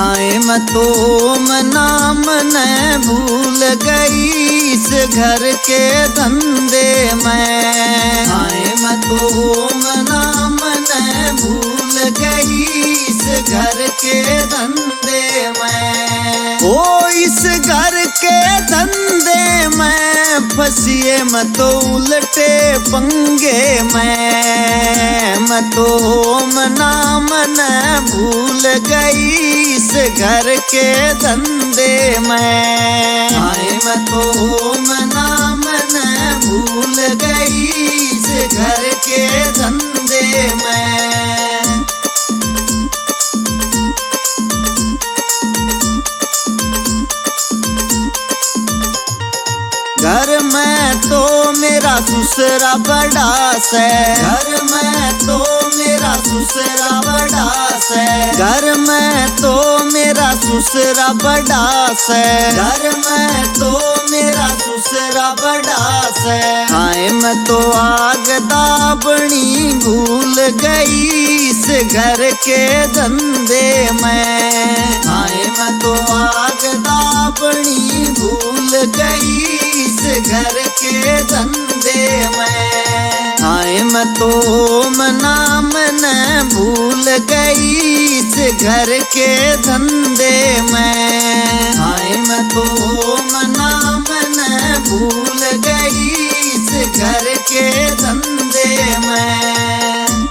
हाय मैं तो नाम न भूल गई इस घर के धंधे में। हाय मैं तो नाम न भूल गई इस घर के धंधे में। ओ इस घर के धंधे में फंसिए मैं तो उल्टे पंगे में। मैं तो नाम न भूल गई इस घर के धंधे में। हाय मैं तो नाम न भूल गई इस घर के धंधे में। घर में तो मेरा ससुरा बड़ा से। घर में तो मेरा ससुरा बड़ा से। घर में तो मेरा ससुरा बड़ा से। घर में तो मेरा ससुरा बड़ा से। हाय मैं तो आग दाबनी भूल गई इस घर के धंधे में। हाय मैं तो आग दाबनी भूल गई इस घर के धंधे में। हाय मैं तो नाम न भूल गई इस घर के धंधे में। हाय मैं तो नाम न भूल गई इस घर के धंधे में।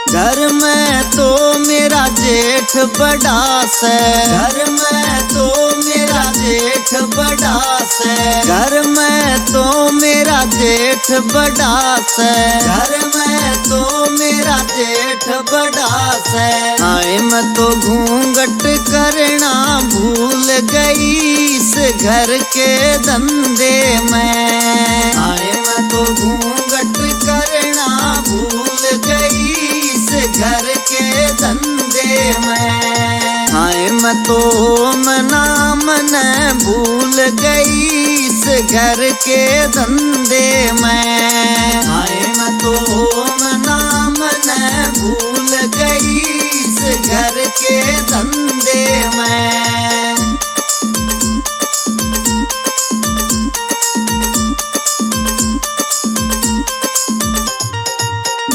घर में तो मेरा जेठ बड़ा से। घर में तो मेरा जेठ बड़ा से। घर में तो मेरा जेठ बड़ा से। घर में तो मेरा जेठ बड़ा से। हाय मैं तो घूंघट करना भूल गई इस घर के धंधे में। हाय मैं तो घूंघट करना भूल गई घर के धंधे में। हाय मैं तो नाम न भूल गई इस घर के धंधे में। हाय मैं तो नाम न भूल गई इस घर के धंधे में।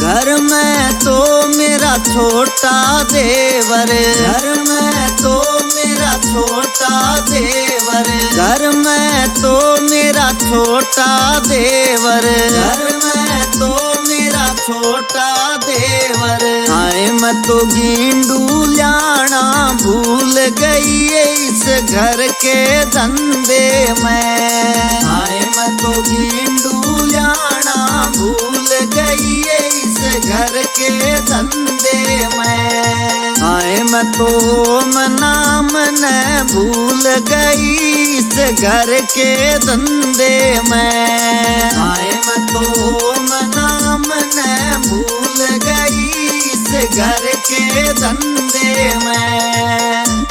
घर में तो मेरा छोटा देवर। घर में तो मेरा छोटा देवर। घर में तो मेरा छोटा देवर। घर में तो मेरा छोटा देवर। हाय मैं तो गिंडू लाना भूल गई इस घर के धंधे में। हाय मैं तो गिंडू लाना भूल गई घर के धंधे में। हाय मैं तो नाम न भूल गई इस घर के धंधे में। हाय मैं तो नाम न भूल गई इस घर के धंधे में।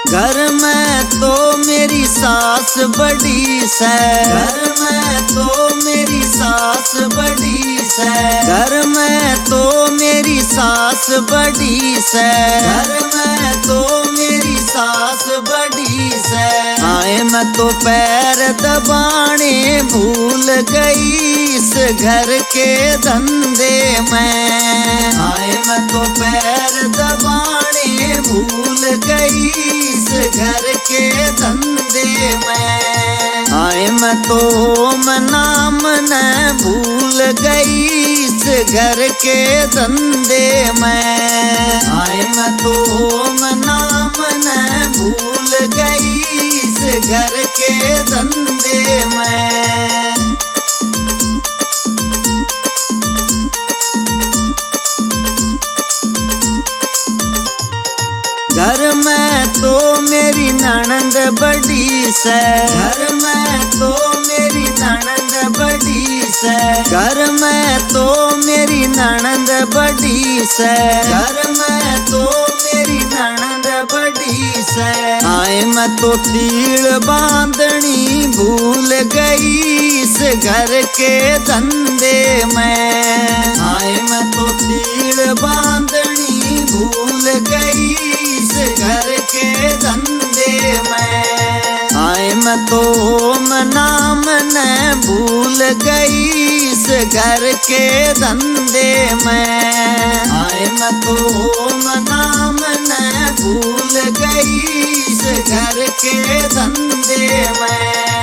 घर में तो मेरी सास बड़ी से। घर में तो मेरी सास बड़ी से। घर में तो मेरी सास बड़ी से। घर में तो मेरी सास बड़ी से। हाय मैं तो पैर दबाने भूल गई इस घर के धंधे में। हाय मैं तो पैर दबाने भूल गई इस घर के धंधे में। हाय मैं तो नाम न भूल गई इस घर के धंधे में। हाय मैं तो नाम न भूल गई इस घर के धंधे में। घर में तो मेरी ननद बड़ी से। घर में तो मेरी ननद बड़ी से। घर में तो मेरी ननद बड़ी से। घर में तो मेरी ननद बड़ी से। तो तीड़ बांधनी भूल गई इस घर के धंधे में। हाय मैं तो तीड़ बांधनी भूल गई इस घर के धंधे में। हाय मैं तो ओम नाम न भूल गई इस घर के धंधे में। हाय मैं तो ओम नाम न भूल गई इस घर के धंधे में।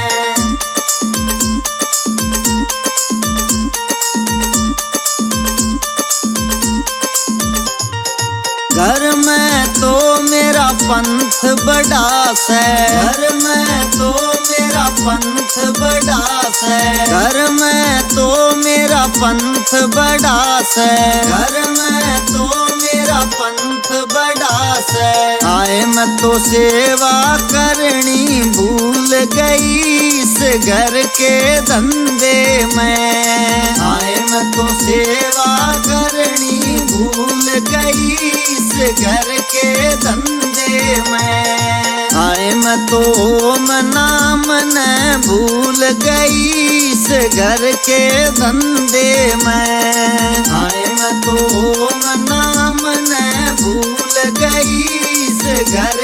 घर में तो मेरा पंथ बड़ा से, घर में तो मेरा पंथ बड़ा से, घर में तो मेरा पंथ बड़ा से, घर में तो मेरा पंथ बड़ा से। आए मैं तो सेवा करनी भूल गई इस घर के धंधे में। आए मैं तो सेवा करनी भूल गई इस घर के धंधे में। आए मैं तो ओम नाम न भूल गई इस घर के धंधे में। आए मैं तो ओम नाम न भूल गई इस घर